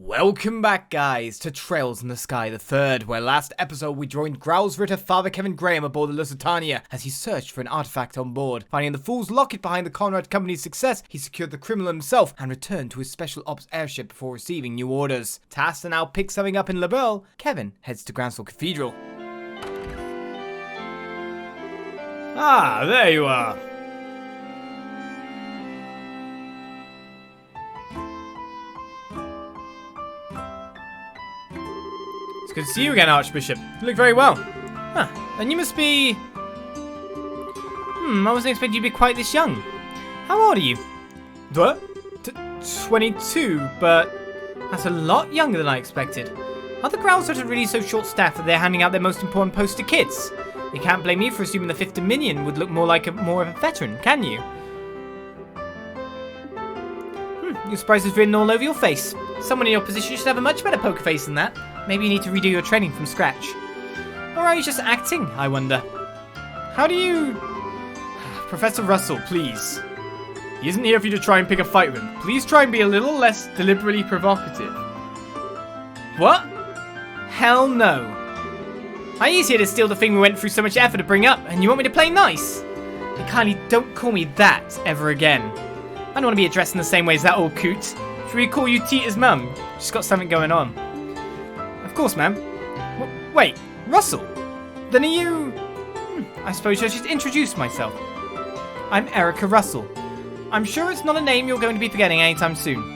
Welcome back, guys, to Trails in the Sky the Third, where last episode we joined Gralsritter Father Kevin Graham aboard the Lusitania as he searched for an artifact on board. Finding the Fool's Locket behind the Conrad Company's success, he secured the criminal himself and returned to his special ops airship before receiving new orders. Tasked to now pick something up in Liberl, Kevin heads to Grancel Cathedral. Ah, there you are. It's good to see you again, Archbishop. You look very well. Huh, and you must be... I wasn't expecting you to be quite this young. How old are you? What? 22, but that's a lot younger than I expected. Are the Gralsritter really so short-staffed that they're handing out their most important posts to kids? You can't blame me for assuming the 5th Dominion would look more of a veteran, can you? Your surprise is written all over your face. Someone in your position should have a much better poker face than that. Maybe you need to redo your training from scratch. Or are you just acting, I wonder? How do you... Professor Russell, please. He isn't here for you to try and pick a fight with him. Please try and be a little less deliberately provocative. What? Hell no. I'm here to steal the thing we went through so much effort to bring up, and you want me to play nice? And kindly don't call me that ever again. I don't want to be addressed in the same way as that old coot. Should we call you Tita's mum? She's got something going on. Of course, ma'am. Wait, Russell? Then are you... I suppose I should introduce myself. I'm Erica Russell. I'm sure it's not a name you're going to be forgetting anytime soon.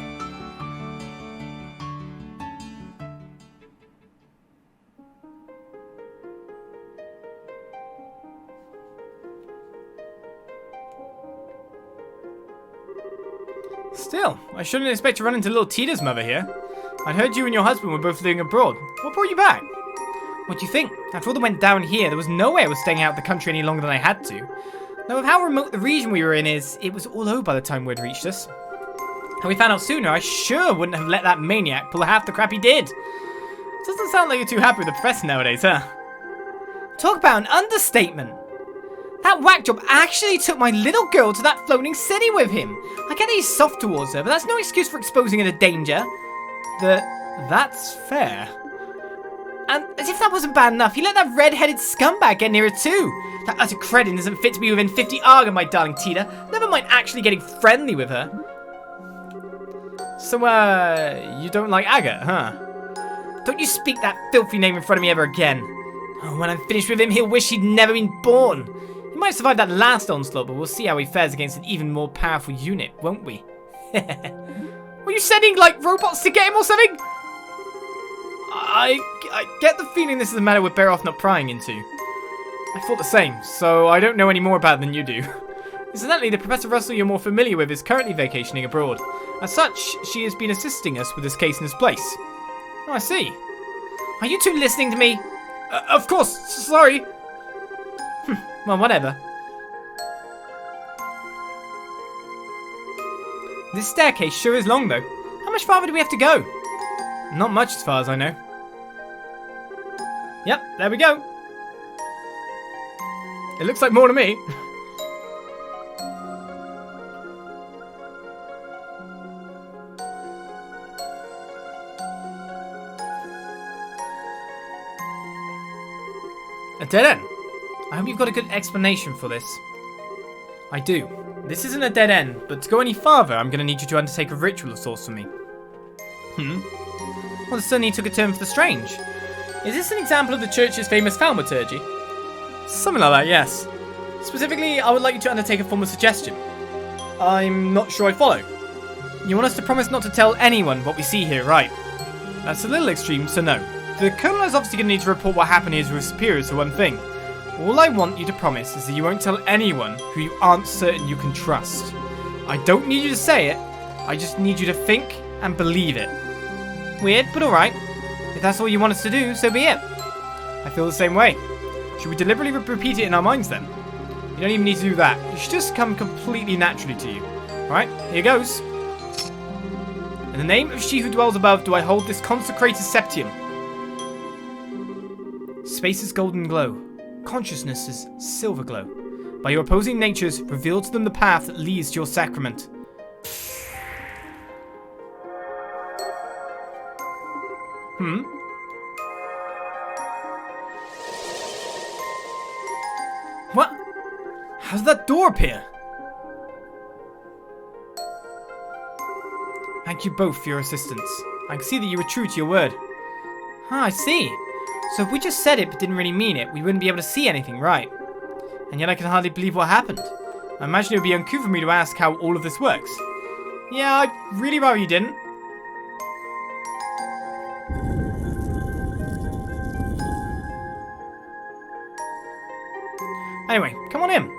Still, I shouldn't expect to run into little Tita's mother here. I'd heard you and your husband were both living abroad. What brought you back? What do you think? After all that went down here, there was no way I was staying out of the country any longer than I had to. Now, with how remote the region we were in is, it was all over by the time word reached us. Had we found out sooner, I sure wouldn't have let that maniac pull half the crap he did. Doesn't sound like you're too happy with the professor nowadays, huh? Talk about an understatement. That whack job actually took my little girl to that floating city with him. I get that he's soft towards her, but that's no excuse for exposing her to danger. That's fair. And as if that wasn't bad enough, he let that red-headed scumbag get near her too. That utter cretin isn't fit to be within 50 Arg of my darling Tita. Never mind actually getting friendly with her. So, you don't like Agate, huh? Don't you speak that filthy name in front of me ever again. Oh, when I'm finished with him, he'll wish he'd never been born. He might survive that last onslaught, but we'll see how he fares against an even more powerful unit, won't we? Were you sending, like, robots to get him or something? I get the feeling this is a matter we're better off not prying into. I thought the same, so I don't know any more about it than you do. Incidentally, the Professor Russell you're more familiar with is currently vacationing abroad. As such, she has been assisting us with this case in this place. Oh, I see. Are you two listening to me? Of course, sorry. Well, whatever. This staircase sure is long, though. How much farther do we have to go? Not much, as far as I know. Yep, there we go. It looks like more to me. A dead end. I hope you've got a good explanation for this. I do. This isn't a dead end, but to go any farther, I'm going to need you to undertake a ritual of sorts for me. Well, it certainly took a turn for the strange. Is this an example of the church's famous thaumaturgy? Something like that, yes. Specifically, I would like you to undertake a form of suggestion. I'm not sure I follow. You want us to promise not to tell anyone what we see here, right? That's a little extreme, so no. The Colonel is obviously going to need to report what happened here to his superiors for one thing. All I want you to promise is that you won't tell anyone who you aren't certain you can trust. I don't need you to say it, I just need you to think and believe it. Weird, but alright. If that's all you want us to do, so be it. I feel the same way. Should we deliberately repeat it in our minds then? You don't even need to do that. It should just come completely naturally to you. Alright, here goes. In the name of she who dwells above, do I hold this consecrated Septian. Space's golden glow. Consciousness's silver glow. By your opposing natures, reveal to them the path that leads to your sacrament. What? How did that door appear? Thank you both for your assistance. I can see that you were true to your word. Ah, I see. So if we just said it but didn't really mean it, we wouldn't be able to see anything, right? And yet I can hardly believe what happened. I imagine it would be uncouth for me to ask how all of this works. Yeah, I'd really rather you didn't. Anyway, come on in.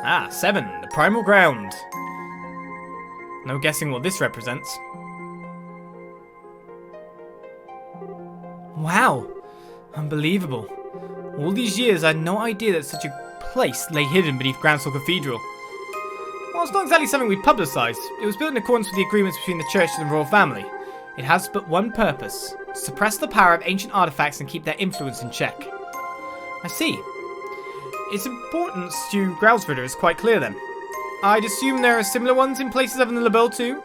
Ah, 7, the Primal Ground. No guessing what this represents. Wow, unbelievable. All these years I had no idea that such a place lay hidden beneath Grancel Cathedral. Well, it's not exactly something we publicised. It was built in accordance with the agreements between the church and the royal family. It has but one purpose: to suppress the power of ancient artifacts and keep their influence in check. I see. Its importance to Gralsritter is quite clear then. I'd assume there are similar ones in places other than Liberl too?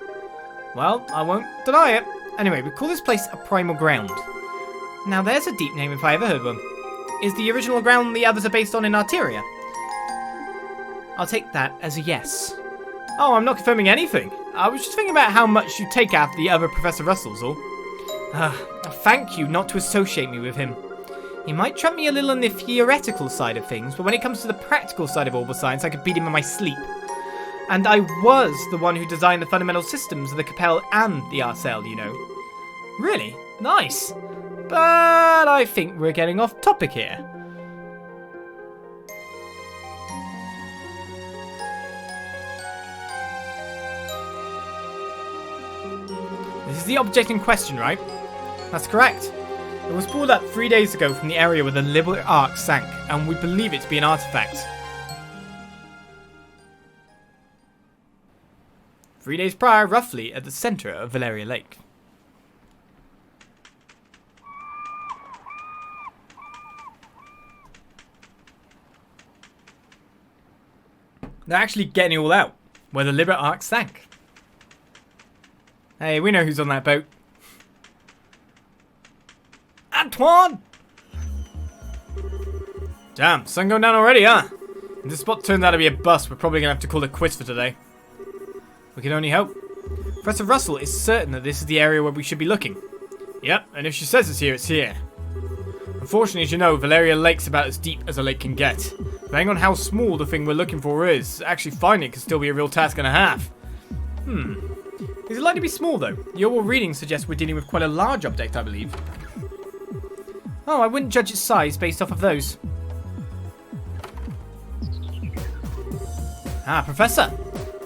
Well, I won't deny it. Anyway, we call this place a Primal Ground. Now there's a deep name if I ever heard one. Is the original ground the others are based on in Arteria? I'll take that as a yes. Oh, I'm not confirming anything. I was just thinking about how much you take after the other Professor Russell's all. Thank you not to associate me with him. He might trump me a little on the theoretical side of things, but when it comes to the practical side of orbital science, I could beat him in my sleep. And I was the one who designed the fundamental systems of the Capel and the Arcel, you know. Really? Nice. But I think we're getting off topic here. This is the object in question, right? That's correct. It was pulled up 3 days ago from the area where the Liber Ark sank, and we believe it to be an artifact. 3 days prior, roughly, at the centre of Valeria Lake. They're actually getting it all out, where the Liber Ark sank. Hey, we know who's on that boat. Antoine! Damn, sun going down already, huh? If this spot turns out to be a bust, we're probably going to have to call it quits for today. We can only hope. Professor Russell is certain that this is the area where we should be looking. Yep, and if she says it's here, it's here. Unfortunately, as you know, Valeria Lake's about as deep as a lake can get. Depending on how small the thing we're looking for is, actually finding it can still be a real task and a half. Is it likely to be small, though? Your readings suggest we're dealing with quite a large object, I believe. Oh, I wouldn't judge its size based off of those. Ah, Professor.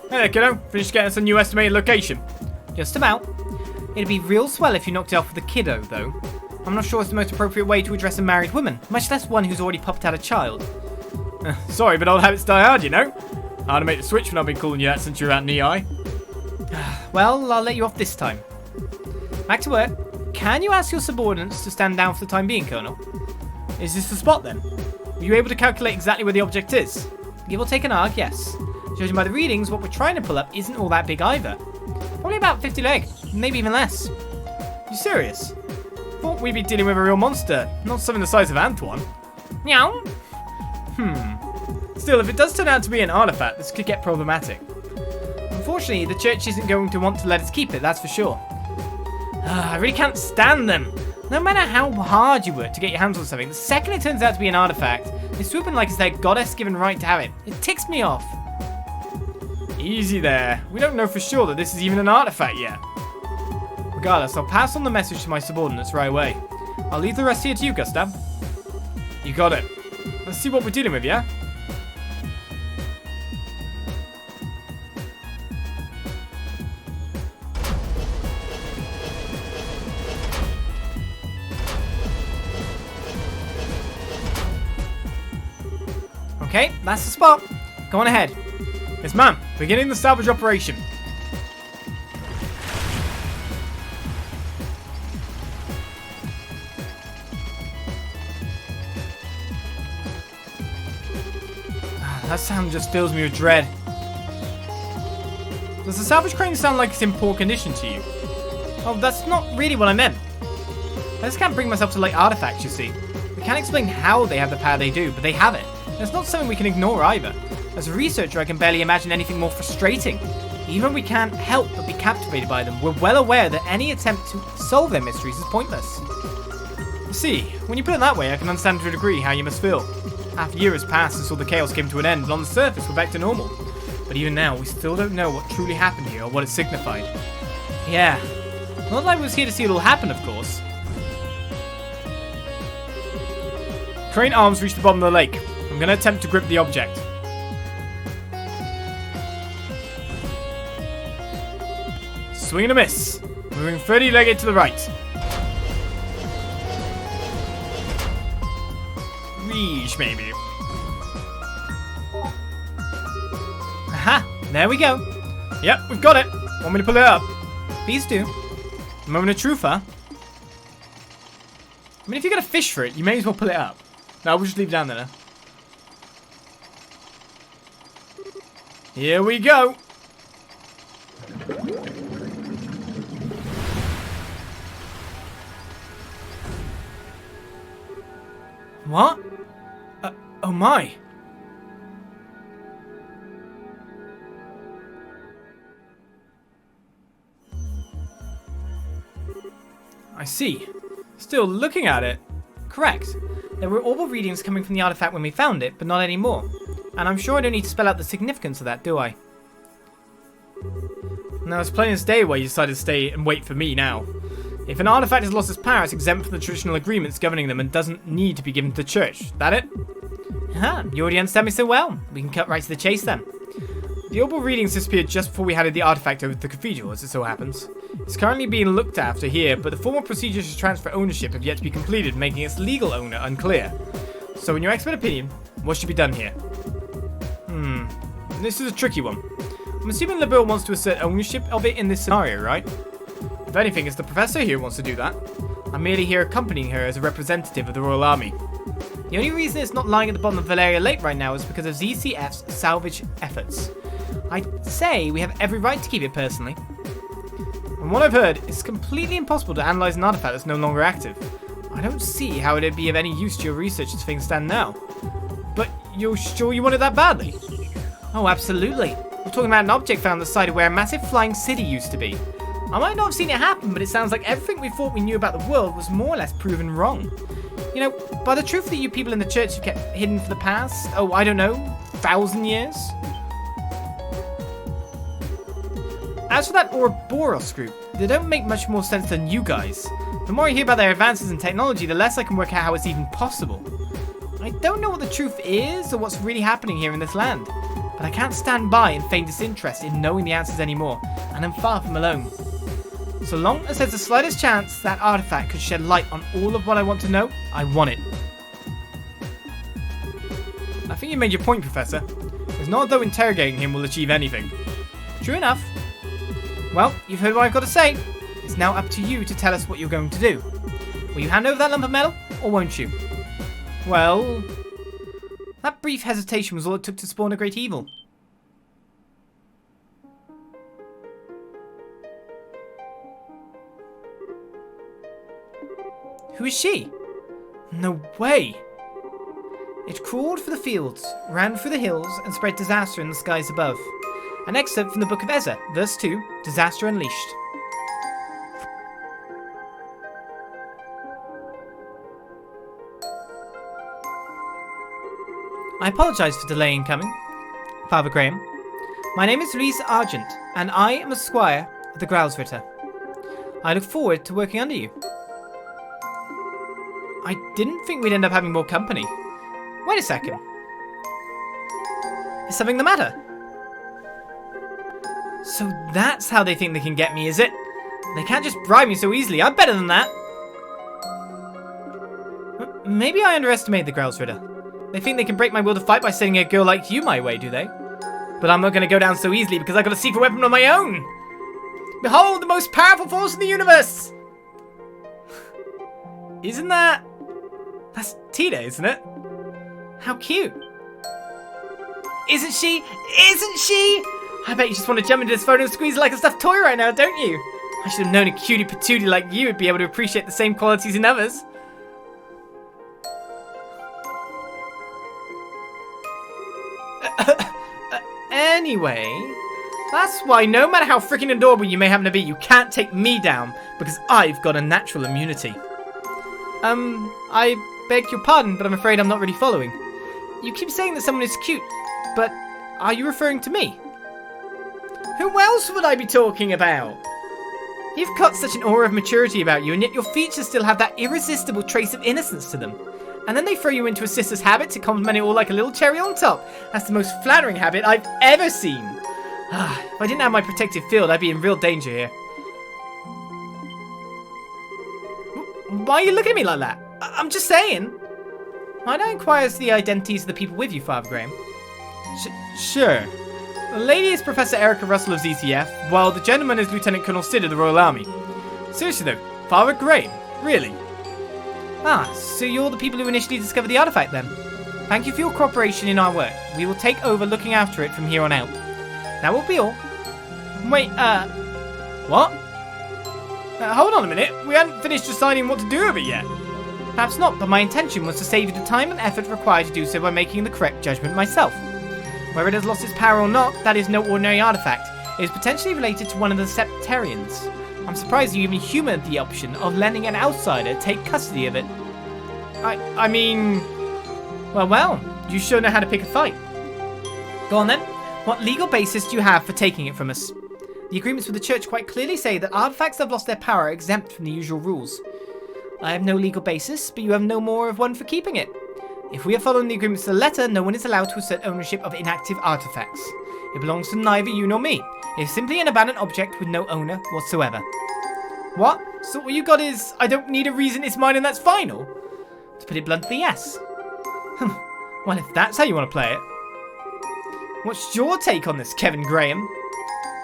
Hey there, kiddo. Finished getting us a new estimated location? Just about. It'd be real swell if you knocked it off with a kiddo, though. I'm not sure it's the most appropriate way to address a married woman, much less one who's already popped out a child. Sorry, but old habits die hard, you know. Hard to make the switch when I've been calling you that since you were at Nihon. Well, I'll let you off this time. Back to work. Can you ask your subordinates to stand down for the time being, Colonel? Is this the spot, then? Were you able to calculate exactly where the object is? Give or take an arc, yes. Judging by the readings, what we're trying to pull up isn't all that big either. Probably about 50 leg, maybe even less. You serious? Thought we'd be dealing with a real monster, not something the size of Antoine. Meow. Still, if it does turn out to be an artifact, this could get problematic. Unfortunately, the church isn't going to want to let us keep it, that's for sure. I really can't stand them. No matter how hard you work to get your hands on something, the second it turns out to be an artifact, they swoop in like it's their goddess-given right to have it. It ticks me off. Easy there. We don't know for sure that this is even an artifact yet. Regardless, I'll pass on the message to my subordinates right away. I'll leave the rest here to you, Gustav. You got it. Let's see what we're dealing with, yeah? Okay, that's the spot. Go on ahead. Yes, ma'am. Beginning the salvage operation. That sound just fills me with dread. Does the salvage crane sound like it's in poor condition to you? Oh, that's not really what I meant. I just can't bring myself to like artifacts, you see. We can't explain how they have the power they do, but they have it. And it's not something we can ignore either. As a researcher, I can barely imagine anything more frustrating. Even when we can't help but be captivated by them, we're well aware that any attempt to solve their mysteries is pointless. You see, when you put it that way, I can understand to a degree how you must feel. Half a year has passed since all the chaos came to an end, and on the surface we're back to normal. But even now, we still don't know what truly happened here or what it signified. Yeah, not that I was here to see it all happen, of course. Crane arms reach the bottom of the lake. I'm going to attempt to grip the object. Swing and a miss. Moving 30-legged to the right. Reach, maybe. Aha! There we go. Yep, we've got it. Want me to pull it up? Please do. Moment of truth, huh? I mean, if you're going to fish for it, you may as well pull it up. No, we'll just leave it down there. Here we go. What? Oh my. I see. Still looking at it. Correct. There were orbal readings coming from the artifact when we found it, but not anymore. And I'm sure I don't need to spell out the significance of that, do I? Now, it's plain as day why you decided to stay and wait for me now. If an artifact has lost its power, it's exempt from the traditional agreements governing them and doesn't need to be given to the church. That it? Ah, you already understand me so well. We can cut right to the chase then. The orbal readings disappeared just before we handed the artifact over to the cathedral, as it so happens. It's currently being looked after here, but the formal procedures to transfer ownership have yet to be completed, making its legal owner unclear. So in your expert opinion, what should be done here? This is a tricky one. I'm assuming Liberl wants to assert ownership of it in this scenario, right? If anything, it's the professor here who wants to do that. I'm merely here accompanying her as a representative of the Royal Army. The only reason it's not lying at the bottom of Valeria Lake right now is because of ZCF's salvage efforts. I'd say we have every right to keep it personally. From what I've heard, it's completely impossible to analyze an artifact that's no longer active. I don't see how it'd be of any use to your research as things stand now. But you're sure you want it that badly? Oh, absolutely. We're talking about an object found on the site of where a massive flying city used to be. I might not have seen it happen, but it sounds like everything we thought we knew about the world was more or less proven wrong. You know, by the truth that you people in the church have kept hidden for the past, I don't know, 1,000 years? As for that Ouroboros group, they don't make much more sense than you guys. The more I hear about their advances in technology, the less I can work out how it's even possible. I don't know what the truth is or what's really happening here in this land, but I can't stand by and feign disinterest in knowing the answers anymore, and I'm far from alone. So long as there's the slightest chance that artifact could shed light on all of what I want to know, I want it. I think you made your point, Professor. It's not as though interrogating him will achieve anything. True enough. Well, you've heard what I've got to say. It's now up to you to tell us what you're going to do. Will you hand over that lump of metal, or won't you? Well, that brief hesitation was all it took to spawn a great evil. Who is she? No way! It crawled for the fields, ran through the hills, and spread disaster in the skies above. An excerpt from the Book of Ezra, verse 2, Disaster Unleashed. I apologise for delaying coming, Father Graham. My name is Ries Argent, and I am a squire of the Gralsritter. I look forward to working under you. I didn't think we'd end up having more company. Wait a second. Is something the matter? So that's how they think they can get me, is it? They can't just bribe me so easily. I'm better than that. Maybe I underestimate the Gralsritter. They think they can break my will to fight by sending a girl like you my way, do they? But I'm not going to go down so easily because I've got a secret weapon of my own. Behold, the most powerful force in the universe! Isn't that... That's Tita, isn't it? How cute. Isn't she? Isn't she? I bet you just want to jump into this phone and squeeze it like a stuffed toy right now, don't you? I should have known a cutie patootie like you would be able to appreciate the same qualities in others. Anyway, that's why no matter how freaking adorable you may happen to be, you can't take me down, because I've got a natural immunity. I beg your pardon, but I'm afraid I'm not really following. You keep saying that someone is cute, but are you referring to me? Who else would I be talking about? You've got such an aura of maturity about you, and yet your features still have that irresistible trace of innocence to them. And then they throw you into a sister's habit to compliment it all like a little cherry on top. That's the most flattering habit I've ever seen. If I didn't have my protective field, I'd be in real danger here. Why are you looking at me like that? I'm just saying. Might I inquire as to the identities of the people with you, Father Graham? Sure. The lady is Professor Erica Russell of ZTF, while the gentleman is Lieutenant Colonel Sid of the Royal Army. Seriously though, Father Graham? Really? Ah, so you're the people who initially discovered the artifact then? Thank you for your cooperation in our work. We will take over looking after it from here on out. That will be all. Wait, what? Hold on a minute, we hadn't finished deciding what to do with it yet. Perhaps not, but my intention was to save you the time and effort required to do so by making the correct judgment myself. Whether it has lost its power or not, that is no ordinary artifact. It is potentially related to one of the Septarians. I'm surprised you even humoured the option of letting an outsider take custody of it. I mean... Well, you sure know how to pick a fight. Go on then. What legal basis do you have for taking it from us? The agreements with the church quite clearly say that artifacts that have lost their power are exempt from the usual rules. I have no legal basis, but you have no more of one for keeping it. If we are following the agreements to the letter, no one is allowed to assert ownership of inactive artifacts. It belongs to neither you nor me. It is simply an abandoned object with no owner whatsoever. What? So what you got is, I don't need a reason, it's mine and that's final? To put it bluntly, yes. Well, if that's how you want to play it. What's your take on this, Kevin Graham?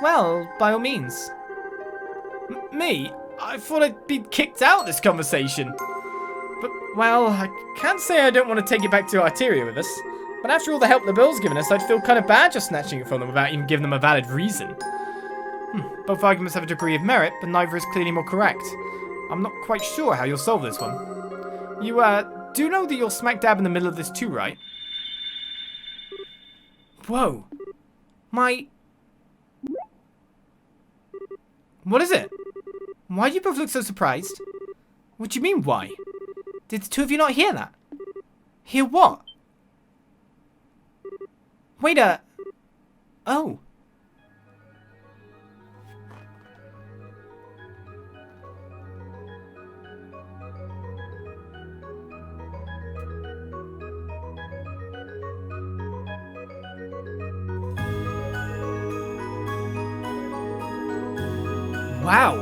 Well, by all means. Me? I thought I'd be kicked out of this conversation. But, well, I can't say I don't want to take it back to Arteria with us. But after all the help Liberl's given us, I'd feel kind of bad just snatching it from them without even giving them a valid reason. Both arguments have a degree of merit, but neither is clearly more correct. I'm not quite sure how you'll solve this one. You, do know that you're smack dab in the middle of this too, right? Whoa. What is it? Why do you both look so surprised? What do you mean, why? Did the two of you not hear that? Hear what? Wait a... Oh. Wow.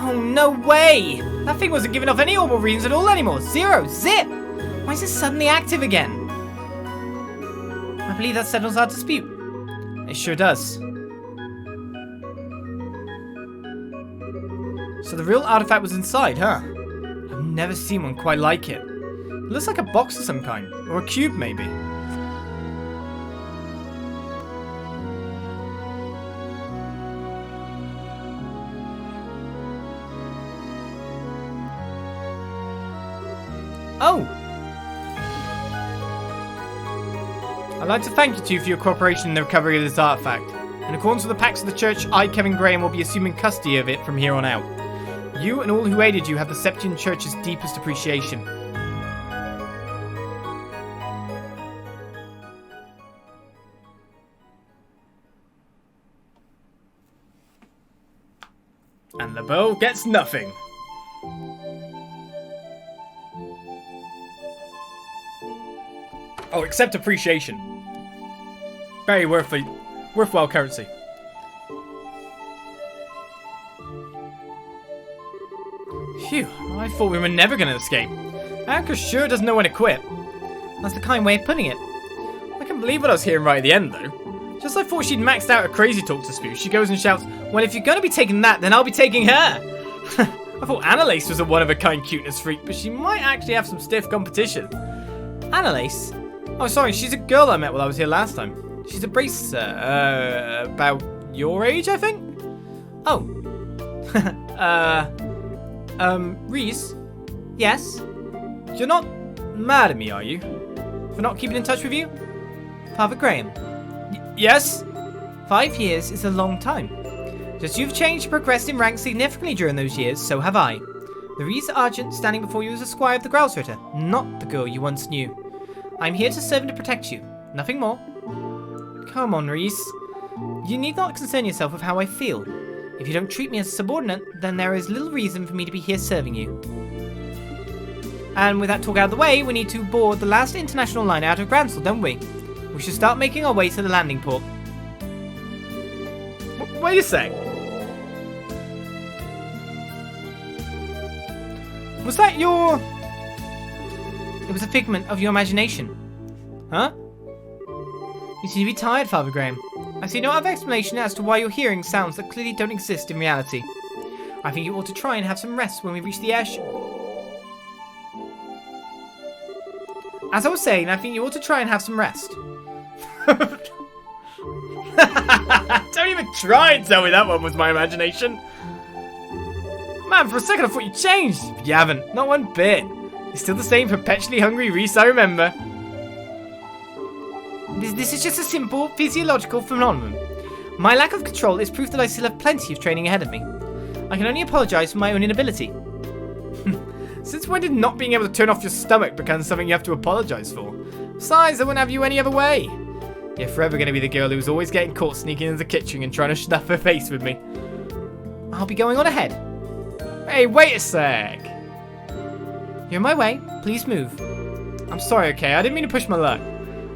Oh, no way! That thing wasn't giving off any orbital readings at all anymore. Zero. Zip! Why is it suddenly active again? I believe that settles our dispute. It sure does. So the real artifact was inside, huh? I've never seen one quite like it. It looks like a box of some kind. Or a cube, maybe. Oh! I'd like to thank you two for your cooperation in the recovery of this artifact. In accordance with the pacts of the church, I, Kevin Graham, will be assuming custody of it from here on out. You and all who aided you have the Septian Church's deepest appreciation. And Liberl gets nothing. Oh, except appreciation. Very worthwhile currency. Phew, I thought we were never going to escape. Anka sure doesn't know when to quit. That's the kind way of putting it. I can't believe what I was hearing right at the end, though. Just as I thought she'd maxed out her crazy talk dispute, she goes and shouts, well, if you're going to be taking that, then I'll be taking her. I thought Annalise was a one-of-a-kind cuteness freak, but she might actually have some stiff competition. Annalise? Oh, sorry, she's a girl I met while I was here last time. She's a bracer. About your age, I think? Oh. Ries? Yes? You're not mad at me, are you? For not keeping in touch with you? Father Graham? Yes? 5 years is a long time. Just you've changed and progressed in rank significantly during those years, so have I. The Ries Argent standing before you is a squire of the Gralsritter, not the girl you once knew. I'm here to serve and to protect you, nothing more. Come on, Ries. You need not concern yourself with how I feel. If you don't treat me as a subordinate, then there is little reason for me to be here serving you. And with that talk out of the way, we need to board the last international line out of Grancel, don't we? We should start making our way to the landing port. Wait a sec. Was that your... It was a figment of your imagination. Huh? You seem to be tired, Father Graham. I see no other explanation as to why you're hearing sounds that clearly don't exist in reality. I think you ought to try and have some rest when we reach the airship. As I was saying, I think you ought to try and have some rest. Don't even try and tell me that one was my imagination. Man, for a second I thought you changed. But you haven't. Not one bit. You're still the same perpetually hungry Ries I remember. This is just a simple physiological phenomenon. My lack of control is proof that I still have plenty of training ahead of me. I can only apologise for my own inability. Since when did not being able to turn off your stomach become something you have to apologise for? Besides, I wouldn't have you any other way. You're forever going to be the girl who's always getting caught sneaking into the kitchen and trying to stuff her face with me. I'll be going on ahead. Hey, wait a sec. You're in my way. Please move. I'm sorry, okay? I didn't mean to push my luck.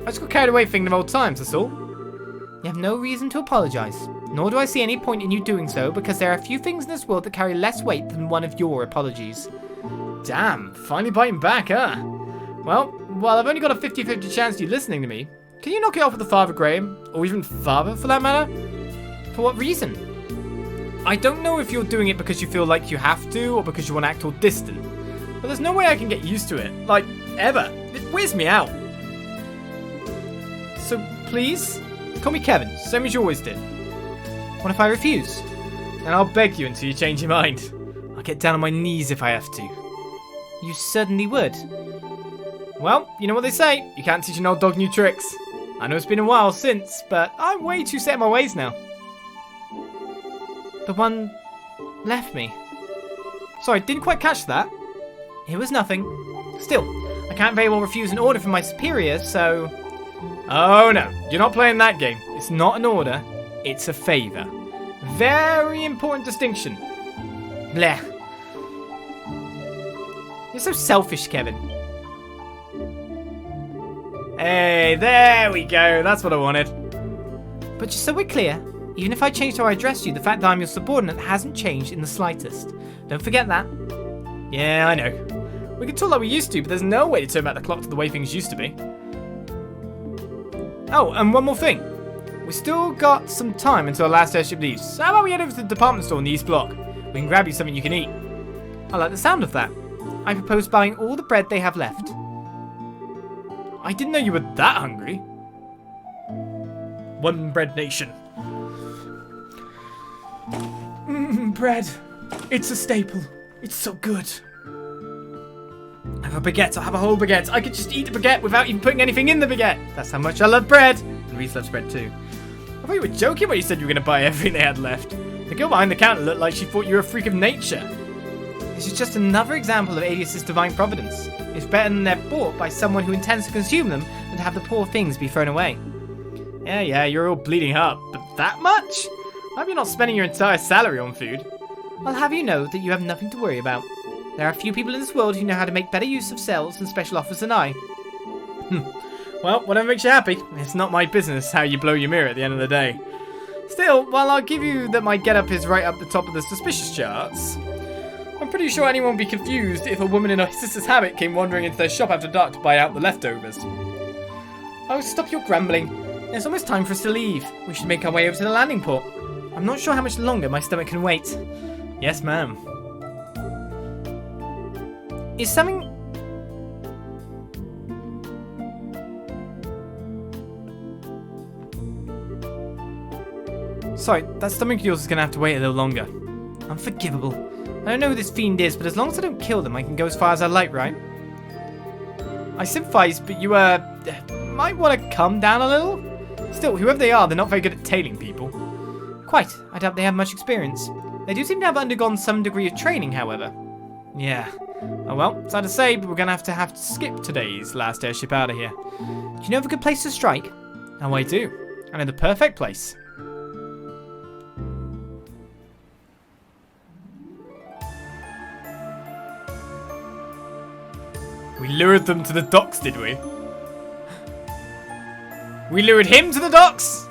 I just got carried away thinking of old times, that's all. You have no reason to apologise. Nor do I see any point in you doing so, because there are few things in this world that carry less weight than one of your apologies. Damn, finally biting back, huh? Well, while I've only got a 50-50 chance of you listening to me, can you knock it off with the Father Graham? Or even Father, for that matter? For what reason? I don't know if you're doing it because you feel like you have to, or because you want to act all distant. But there's no way I can get used to it. Like, ever. It wears me out. So, please, call me Kevin, same as you always did. What if I refuse? And I'll beg you until you change your mind. I'll get down on my knees if I have to. You certainly would. Well, you know what they say, you can't teach an old dog new tricks. I know it's been a while since, but I'm way too set in my ways now. The one left me. Sorry, didn't quite catch that. It was nothing. Still, I can't very well refuse an order from my superiors, so... Oh no, you're not playing that game. It's not an order, it's a favour. Very important distinction. Blech. You're so selfish, Kevin. Hey, there we go. That's what I wanted. But just so we're clear, even if I changed how I address you, the fact that I'm your subordinate hasn't changed in the slightest. Don't forget that. Yeah, I know. We can talk like we used to, but there's no way to turn back the clock to the way things used to be. Oh, and one more thing. We still got some time until our last airship leaves. So how about we head over to the department store in the East Block? We can grab you something you can eat. I like the sound of that. I propose buying all the bread they have left. I didn't know you were that hungry. One bread nation. Bread. It's a staple. It's so good. I have a baguette. I have a whole baguette. I could just eat a baguette without even putting anything in the baguette. That's how much I love bread. And Ries loves bread too. I thought you were joking when you said you were going to buy everything they had left. The girl behind the counter looked like she thought you were a freak of nature. This is just another example of Alias's divine providence. It's better than they're bought by someone who intends to consume them than to have the poor things be thrown away. Yeah, you're all bleeding heart, but that much? I hope you're not spending your entire salary on food. I'll have you know that you have nothing to worry about. There are few people in this world who know how to make better use of cells and special offers than I. Well, whatever makes you happy. It's not my business how you blow your mirror at the end of the day. Still, while I'll give you that my getup is right up the top of the suspicious charts, I'm pretty sure anyone would be confused if a woman in her sister's habit came wandering into their shop after dark to buy out the leftovers. Oh, stop your grumbling. It's almost time for us to leave. We should make our way over to the landing port. I'm not sure how much longer my stomach can wait. Yes, ma'am. Is something... Sorry, that stomach of yours is going to have to wait a little longer. Unforgivable. I don't know who this fiend is, but as long as I don't kill them, I can go as far as I like, right? I sympathize, but you, might want to calm down a little? Still, whoever they are, they're not very good at tailing people. Quite. I doubt they have much experience. They do seem to have undergone some degree of training, however. Yeah. Oh well, sad to say, but we're going to have to skip today's last airship out of here. Do you know of a good place to strike? Oh, I do. I know the perfect place. We lured them to the docks, did we? We lured him to the docks?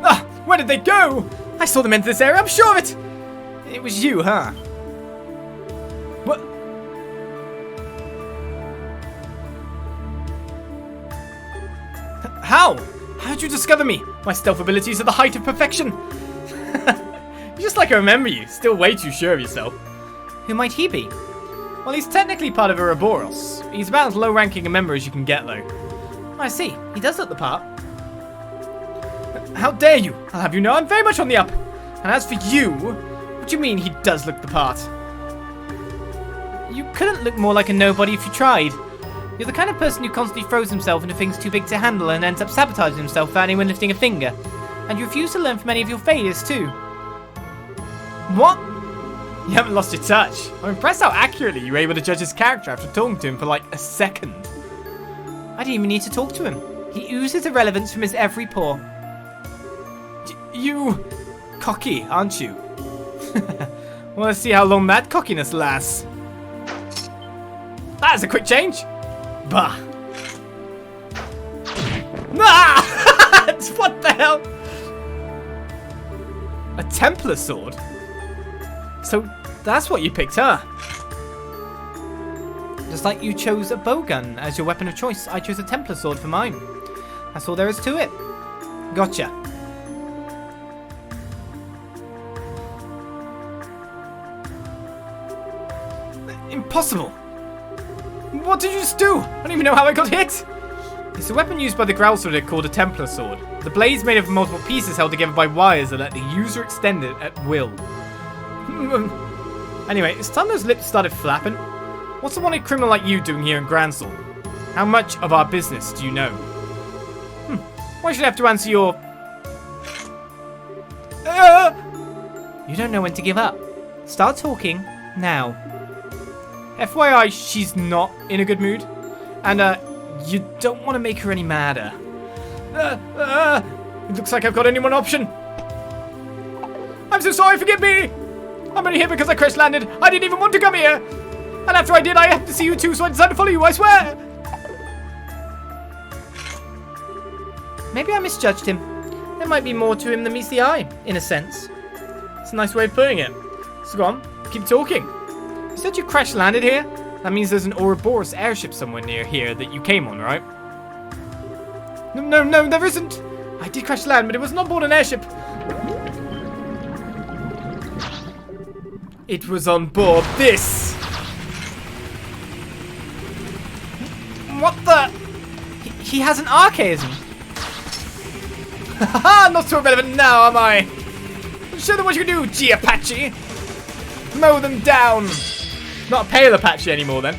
Ah, where did they go? I saw them enter this area, I'm sure of it. It was you, huh? What? How? How did you discover me? My stealth abilities are the height of perfection. Just like I remember you, still way too sure of yourself. Who might he be? Well, he's technically part of Ouroboros. He's about as low-ranking a member as you can get, though. I see. He does look the part. How dare you? I'll have you know I'm very much on the up. And as for you, what do you mean he does look the part? You couldn't look more like a nobody if you tried. You're the kind of person who constantly throws himself into things too big to handle and ends up sabotaging himself without anyone lifting a finger. And you refuse to learn from any of your failures, too. What? You haven't lost your touch. I'm impressed how accurately you were able to judge his character after talking to him for like a second. I didn't even need to talk to him. He oozes irrelevance from his every pore. You... cocky, aren't you? Well, let's see how long that cockiness lasts. That is a quick change. Bah. Ah! What the hell? A Templar sword? So that's what you picked, huh? Just like you chose a bowgun as your weapon of choice, I chose a Templar sword for mine. That's all there is to it. Gotcha. Impossible! What did you just do? I don't even know how I got hit! It's a weapon used by the Gralsritter called a Templar sword. The blade's made of multiple pieces held together by wires that let the user extend it at will. Anyway, it's time those lips started flapping. What's a wanted criminal like you doing here in Grancel? How much of our business do you know? Why should I have to answer your... You don't know when to give up. Start talking now. FYI, she's not in a good mood. And, you don't want to make her any madder. It looks like I've got only one option. I'm so sorry, forgive me! I'm only here because I crash landed. I didn't even want to come here. And after I did, I had to see you too, so I decided to follow you, I swear. Maybe I misjudged him. There might be more to him than meets the eye, in a sense. It's a nice way of putting it. So go on, keep talking. You said you crash landed here? That means there's an Ouroboros airship somewhere near here that you came on, right? No, there isn't. I did crash land, but it wasn't on board an airship. It was on board this. What the? He has an archaism. Haha, not so relevant now, am I? Show them what you can do, G-Apache. Mow them down. Not a pale Apache anymore, then.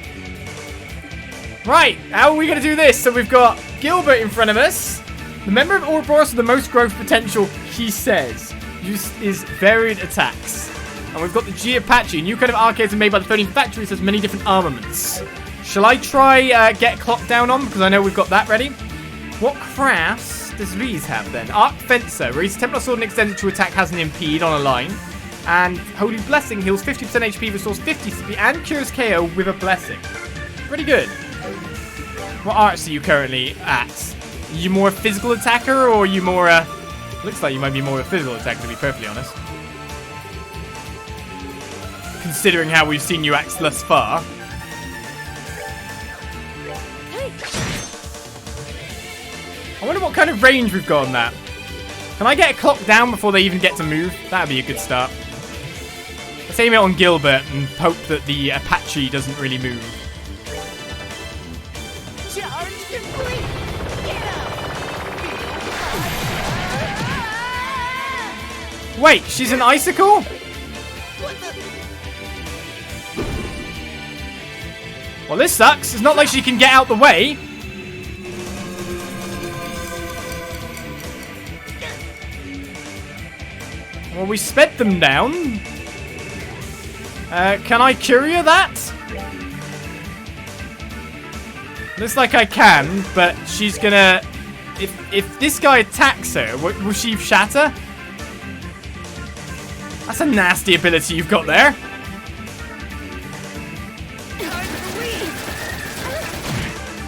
Right, how are we going to do this? So we've got Gilbert in front of us. The member of Ouroboros with the most growth potential, he says, uses varied attacks. And we've got the G-Apache, a new kind of archaism made by the 13 factories, has many different armaments. Shall I try get clock down on? Because I know we've got that ready. What crafts does Ries have then? Arc Fencer. Ries' Templar Sword and extended to attack has an impede on a line. And Holy Blessing heals 50% HP, restores 50 CP, and cures KO with a blessing. Pretty good. What arts are you currently at? Are you more a physical attacker, or are you more a... Looks like you might be more a physical attacker, to be perfectly honest. Considering how we've seen you act thus far. I wonder what kind of range we've got on that. Can I get a clock down before they even get to move? That'd be a good start. Let's aim it on Gilbert and hope that the Apache doesn't really move. Charge! You're free! Get up! Wait, she's an icicle? What the? Well, this sucks. It's not like she can get out the way. Well, we sped them down. Can I courier that? Looks like I can, but she's gonna... If this guy attacks her, will she shatter? That's a nasty ability you've got there.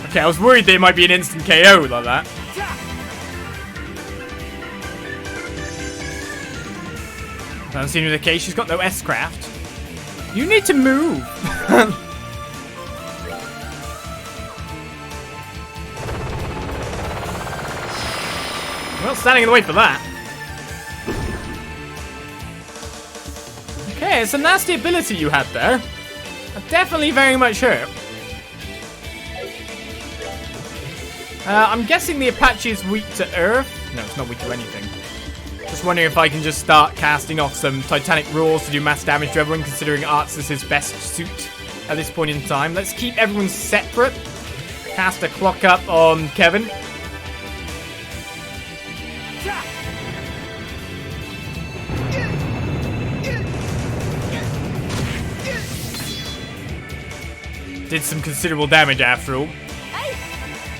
Okay, I was worried there might be an instant KO like that. Doesn't seem to be the case. She's got no S-craft. You need to move. I'm not standing in the way for that. Okay, it's a nasty ability you had there. That definitely very much hurt. I'm guessing the Apache is weak to Earth. No, it's not weak to anything. Just wondering if I can just start casting off some Titanic Roars to do mass damage to everyone, considering Arts is his best suit at this point in time. Let's keep everyone separate. Cast a clock up on Kevin. Did some considerable damage after all.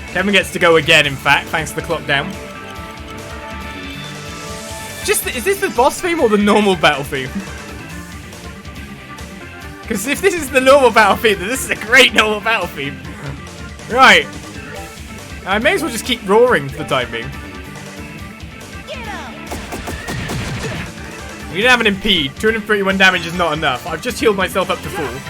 Kevin gets to go again, in fact, thanks to the clock down. Is this the boss theme or the normal battle theme? Because if this is the normal battle theme, then this is a great normal battle theme. Right. I may as well just keep roaring for the time being. We didn't have an impede. 231 damage is not enough. I've just healed myself up to full.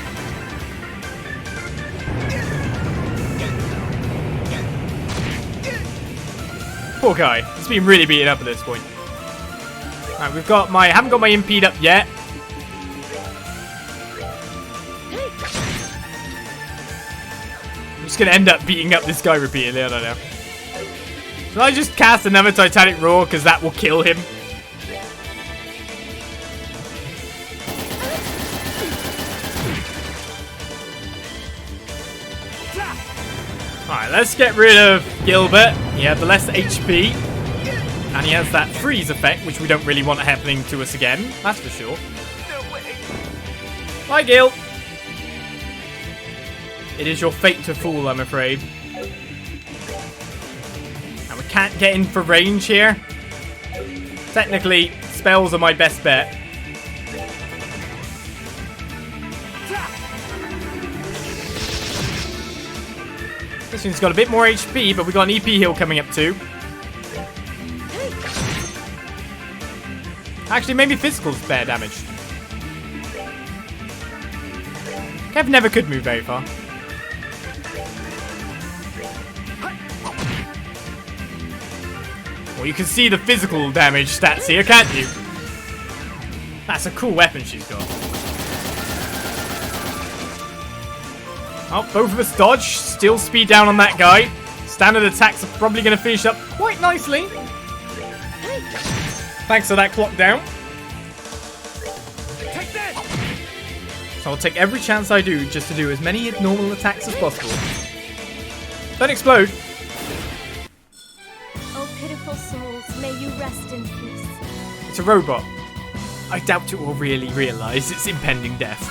Poor guy. He's been really beaten up at this point. Alright, we've got my... I haven't got my impede up yet. I'm just going to end up beating up this guy repeatedly. I don't know. Should I just cast another Titanic Roar? Because that will kill him. Alright, let's get rid of Gilbert. He had the less HP. And he has that freeze effect, which we don't really want happening to us again. That's for sure. No way. Bye, Gil. It is your fate to fall, I'm afraid. And we can't get in for range here. Technically, spells are my best bet. This one's got a bit more HP, but we got an EP heal coming up too. Actually, maybe physical's better damage. Kev never could move very far. Well, you can see the physical damage stats here, can't you? That's a cool weapon she's got. Oh, both of us dodge. Still speed down on that guy. Standard attacks are probably going to finish up quite nicely. Thanks for that clock down. So I'll take every chance I do just to do as many normal attacks as possible. Don't explode. Oh, pitiful souls, may you rest in peace. It's a robot. I doubt it will really realise its impending death.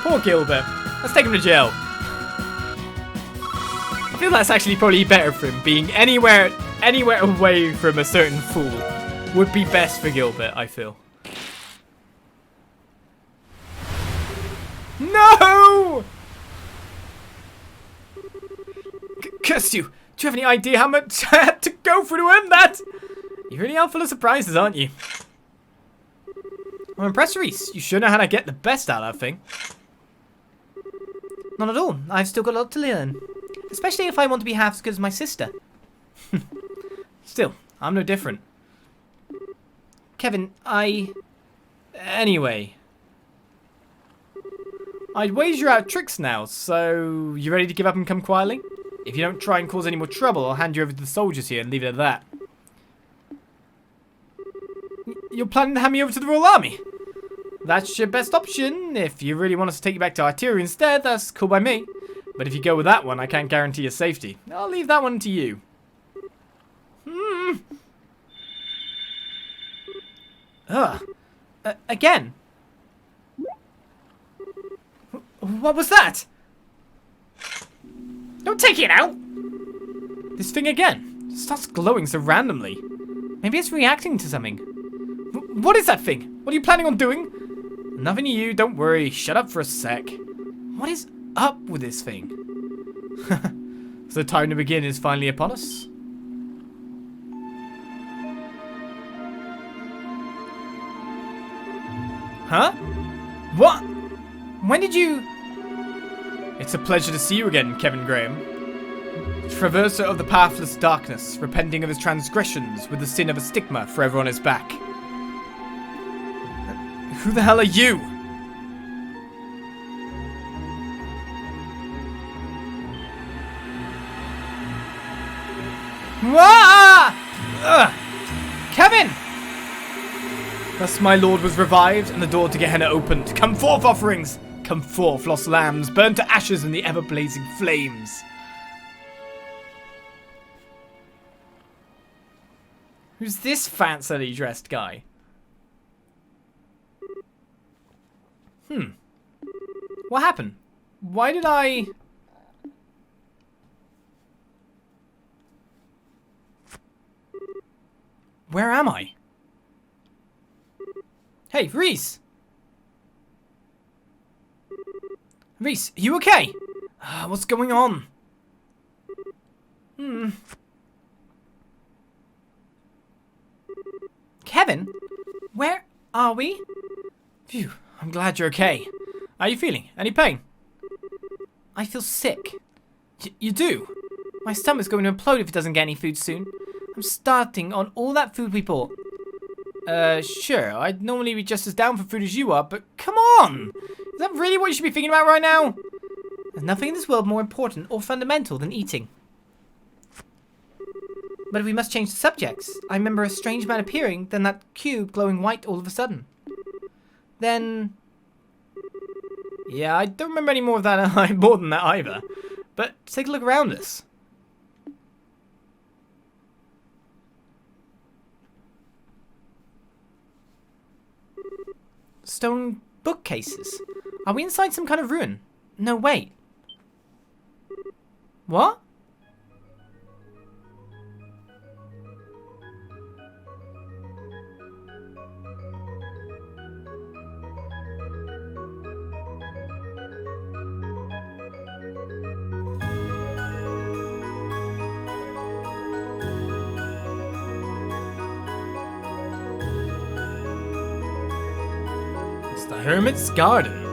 Poor Gilbert. Let's take him to jail. I feel that's actually probably better for him. Being anywhere away from a certain fool would be best for Gilbert, I feel. No! Curse you! Do you have any idea how much I had to go through to earn that? You really are full of surprises, aren't you? I'm impressed, Ries. You sure know how to get the best out of that thing. Not at all. I've still got a lot to learn. Especially if I want to be half as good as my sister. Still, I'm no different. Kevin, Anyway. I'd wager you're out of tricks now, so you ready to give up and come quietly? If you don't try and cause any more trouble, I'll hand you over to the soldiers here and leave it at that. You're planning to hand me over to the Royal Army? That's your best option. If you really want us to take you back to Arteria instead, that's cool by me. But if you go with that one, I can't guarantee your safety. I'll leave that one to you. Again? What was that? Don't take it out! This thing again. It starts glowing so randomly. Maybe it's reacting to something. What is that thing? What are you planning on doing? Nothing to you, don't worry. Shut up for a sec. What is up with this thing? So the time to begin is finally upon us. Huh? What? When did you... It's a pleasure to see you again, Kevin Graham. Traverser of the pathless darkness, repenting of his transgressions with the sin of a stigma forever on his back. Who the hell are you? Kevin! Thus my lord was revived, and the door to Gehenna opened. Come forth, offerings! Come forth, lost lambs, burned to ashes in the ever-blazing flames. Who's this fancily dressed guy? What happened? Why did I... Where am I? Hey, Ries! Ries, are you okay? What's going on? Kevin? Where are we? Phew, I'm glad you're okay. How are you feeling? Any pain? I feel sick. You do? My stomach's going to implode if it doesn't get any food soon. I'm starting on all that food we bought. Sure, I'd normally be just as down for food as you are, but come on! Is that really what you should be thinking about right now? There's nothing in this world more important or fundamental than eating. But if we must change the subjects, I remember a strange man appearing, then that cube glowing white all of a sudden. Then... Yeah, I don't remember any more of that more than that either. But take a look around us. Stone bookcases. Are we inside some kind of ruin? No, wait. What? It's the Hermit's Garden.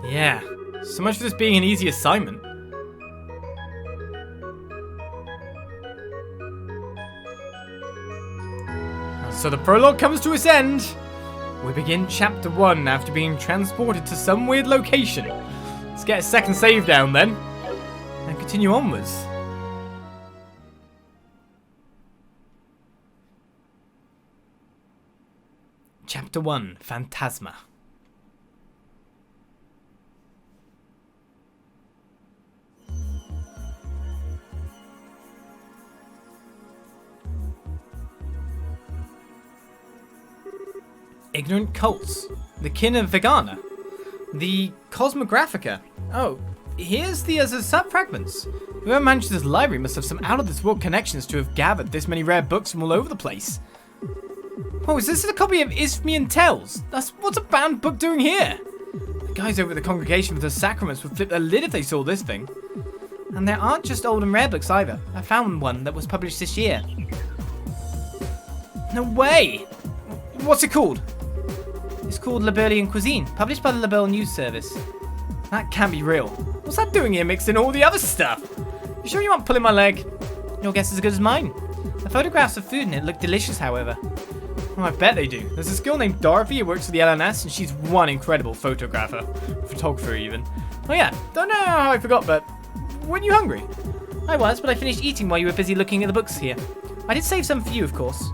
Yeah, so much for this being an easy assignment. So the prologue comes to its end. We begin chapter 1 after being transported to some weird location. Let's get a second save down then, and continue onwards. Chapter 1, Phantasma. Ignorant cults. The kin of Vegana. The Cosmographica. Oh, here's the sub-fragments. Whoever managed this library must have some out-of-this-world connections to have gathered this many rare books from all over the place. Oh, is this a copy of Isthmian Tales? What's a bound book doing here? The guys over at the Congregation for the Sacraments would flip their lid if they saw this thing. And there aren't just old and rare books either. I found one that was published this year. No way! What's it called? It's called Liberlian Cuisine, published by the Liberl News Service. That can't be real. What's that doing here mixed in all the other stuff? You sure you aren't pulling my leg? Your guess is as good as mine. The photographs of food in it look delicious, however. Oh, I bet they do. There's this girl named Dorothy who works for the LNS, and she's one incredible photographer even. Oh yeah, don't know how I forgot, but weren't you hungry? I was, but I finished eating while you were busy looking at the books here. I did save some for you, of course.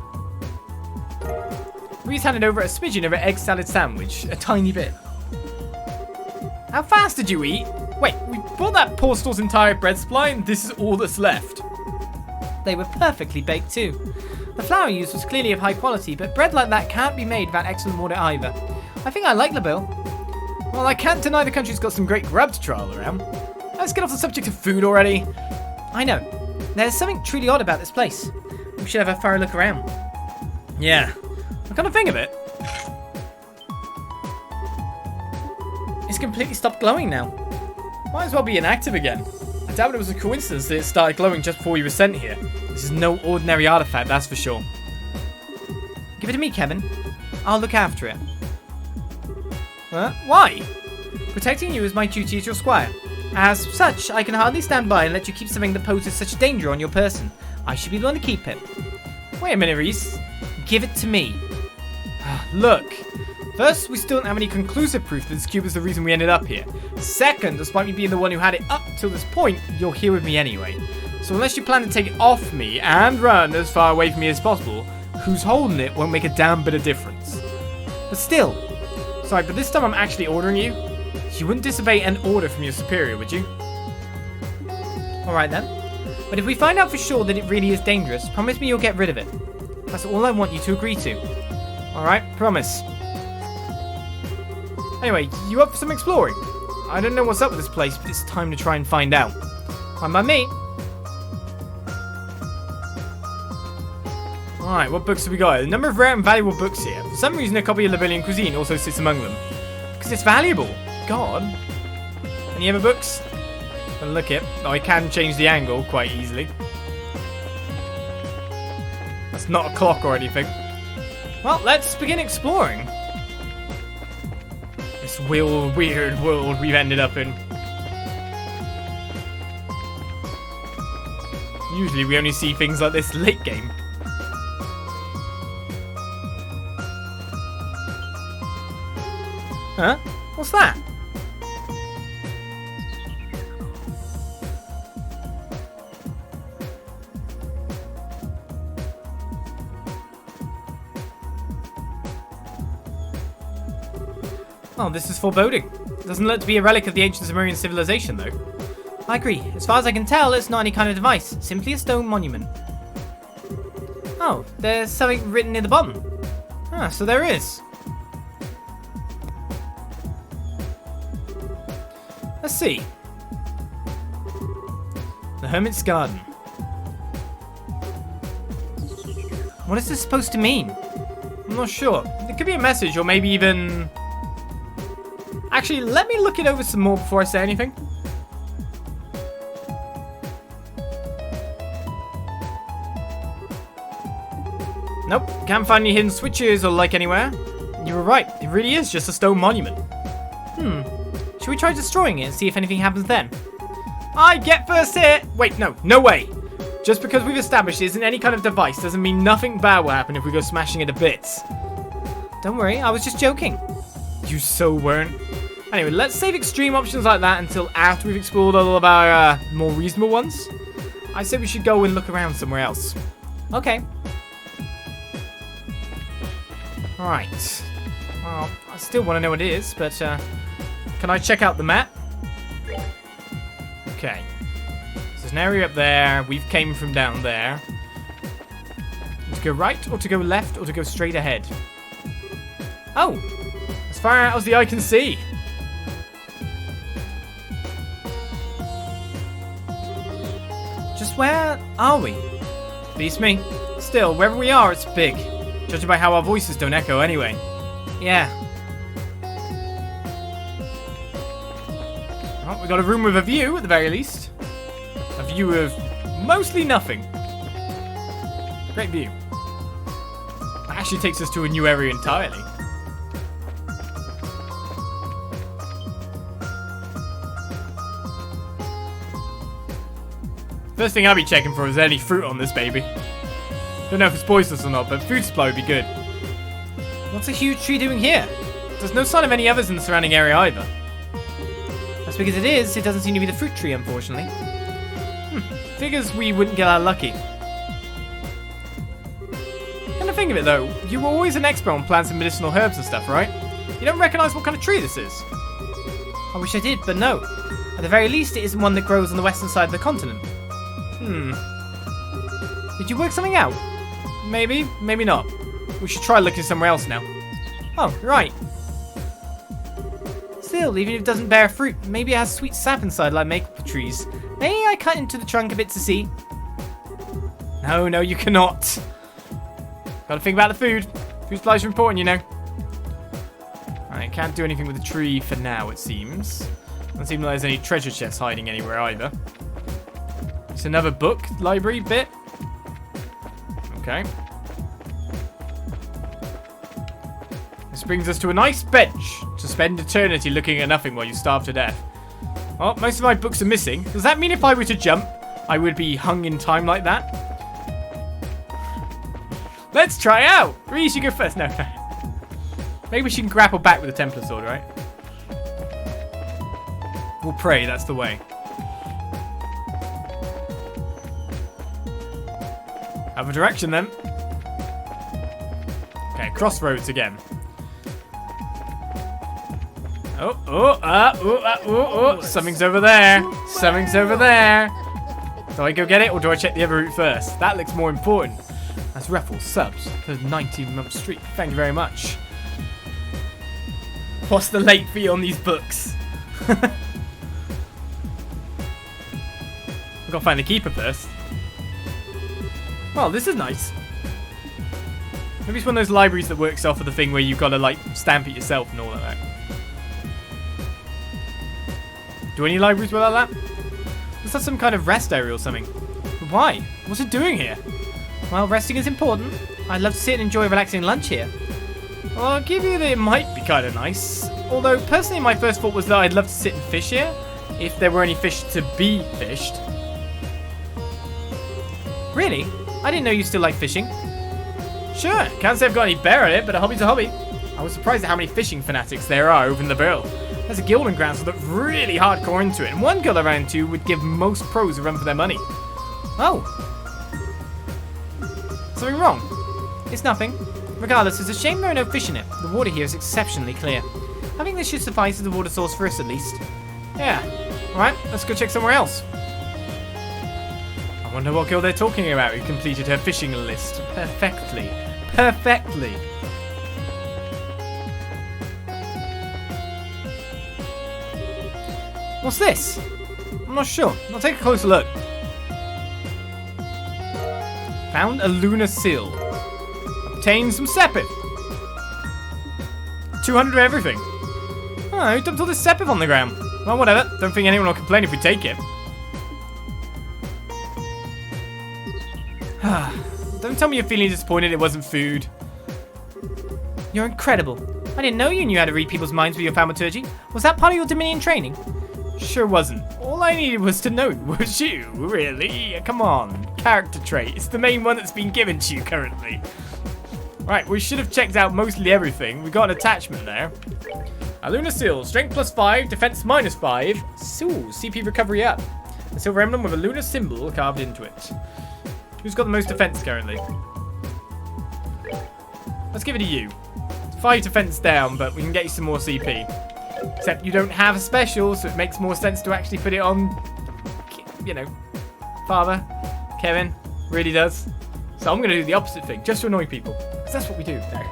Ries handed over a smidgen of her egg salad sandwich, a tiny bit. How fast did you eat? Wait, we bought that poor store's entire bread supply, and this is all that's left. They were perfectly baked too. The flour used was clearly of high quality, but bread like that can't be made without excellent water either. I think I like Liberl. Well, I can't deny the country's got some great grub to try all around. Let's get off the subject of food already. I know. There's something truly odd about this place. We should have a thorough look around. Yeah. I kind of think of it. It's completely stopped glowing now. Might as well be inactive again. I doubt it was a coincidence that it started glowing just before you were sent here. This is no ordinary artifact, that's for sure. Give it to me, Kevin. I'll look after it. Why? Protecting you is my duty as your squire. As such, I can hardly stand by and let you keep something that poses such danger on your person. I should be the one to keep it. Wait a minute, Ries. Give it to me. Look. First, we still don't have any conclusive proof that this cube is the reason we ended up here. Second, despite me being the one who had it up till this point, you're here with me anyway. So unless you plan to take it off me and run as far away from me as possible, who's holding it won't make a damn bit of difference. But still. Sorry, but this time I'm actually ordering you. You wouldn't disobey an order from your superior, would you? Alright then. But if we find out for sure that it really is dangerous, promise me you'll get rid of it. That's all I want you to agree to. Alright, promise. Anyway, you up for some exploring? I don't know what's up with this place, but it's time to try and find out. Fine by me. Alright, what books have we got? A number of rare and valuable books here. For some reason, a copy of Liberlian cuisine also sits among them. Because it's valuable. God. Any other books? I'll look it. Oh, I can change the angle quite easily. That's not a clock or anything. Well, let's begin exploring. This weird world we've ended up in. Usually we only see things like this late game. Huh? What's that? Oh, this is foreboding. Doesn't look to be a relic of the ancient Sumerian civilization, though. I agree. As far as I can tell, it's not any kind of device. Simply a stone monument. Oh, there's something written near the bottom. Ah, so there is. Let's see. The Hermit's Garden. What is this supposed to mean? I'm not sure. It could be a message, or maybe even... Actually, let me look it over some more before I say anything. Nope, can't find any hidden switches or like anywhere. You were right, it really is just a stone monument. Should we try destroying it and see if anything happens then? I get first hit! Wait, no way! Just because we've established it isn't any kind of device doesn't mean nothing bad will happen if we go smashing it to bits. Don't worry, I was just joking. You so weren't. Anyway, let's save extreme options like that until after we've explored all of our more reasonable ones. I say we should go and look around somewhere else. Okay. Alright. Well, I still want to know what it is, but can I check out the map? Okay. So there's an area up there. We've came from down there. To go right, or to go left, or to go straight ahead? Oh! As far out as the eye can see. Just where are we? Beats me. Still, wherever we are, it's big. Judging by how our voices don't echo anyway. Yeah. Well, we got a room with a view, at the very least. A view of mostly nothing. Great view. That actually takes us to a new area entirely. First thing I'll be checking for is any fruit on this baby. Don't know if it's poisonous or not, but food supply would be good. What's a huge tree doing here? There's no sign of any others in the surrounding area either. That's because it doesn't seem to be the fruit tree, unfortunately. Figures we wouldn't get that lucky. Come to think of it though, you were always an expert on plants and medicinal herbs and stuff, right? You don't recognise what kind of tree this is? I wish I did, but no. At the very least, it isn't one that grows on the western side of the continent. Did you work something out? Maybe, maybe not. We should try looking somewhere else now. Oh, right. Still, even if it doesn't bear fruit, maybe it has sweet sap inside like maple trees. May I cut into the trunk a bit to see? No, you cannot. Gotta think about the food. Food supplies are important, you know. I can't do anything with the tree for now, it seems. Doesn't seem like there's any treasure chests hiding anywhere either. It's another book library bit. Okay. This brings us to a nice bench to spend eternity looking at nothing while you starve to death. Well, most of my books are missing. Does that mean if I were to jump, I would be hung in time like that? Let's try out! Ries, you go first. No. Maybe she can grapple back with the Templar sword, right? We'll pray that's the way. Have a direction then. Okay, crossroads again. Oh. Something's over there. Something's over there. Do I go get it or do I check the other route first? That looks more important. That's Ruffles, subs for 19-month streak. Thank you very much. What's the late fee on these books? I've got to find the keeper first. Well, this is nice. Maybe it's one of those libraries that works off of the thing where you've got to, like, stamp it yourself and all of that. Do any libraries work like that? Is that some kind of rest area or something? But why? What's it doing here? Well, resting is important. I'd love to sit and enjoy a relaxing lunch here. Well, I'll give you that it might be kind of nice. Although, personally, my first thought was that I'd love to sit and fish here, if there were any fish to be fished. Really? I didn't know you still like fishing. Sure, can't say I've got any bear at it, but a hobby's a hobby. I was surprised at how many fishing fanatics there are over in Liberl. There's a guild in Grancel that's really hardcore into it, and one guild I ran into would give most pros a run for their money. Oh. Something wrong? It's nothing. Regardless, it's a shame there are no fish in it. The water here is exceptionally clear. I think this should suffice as a water source for us at least. Yeah. Alright, let's go check somewhere else. I wonder what girl they're talking about who completed her fishing list perfectly. Perfectly. What's this? I'm not sure. I'll take a closer look. Found a lunar seal. Obtained some sepith. 200 of everything. Oh, who dumped all this sepith on the ground? Well, whatever. Don't think anyone will complain if we take it. Don't tell me you're feeling disappointed it wasn't food. You're incredible. I didn't know you knew how to read people's minds with your thaumaturgy. Was that part of your Dominion training? Sure wasn't. All I needed was to know it was you, really? Come on. Character trait. It's the main one that's been given to you currently. Right, we should have checked out mostly everything. We got an attachment there. A lunar seal. Strength +5, defense -5. So, CP recovery up. A silver emblem with a lunar symbol carved into it. Who's got the most defense currently? Let's give it to you. 5 defense down, but we can get you some more CP. Except you don't have a special, so it makes more sense to actually put it on, you know, Father, Kevin. Really does. So I'm going to do the opposite thing, just to annoy people. Because that's what we do there.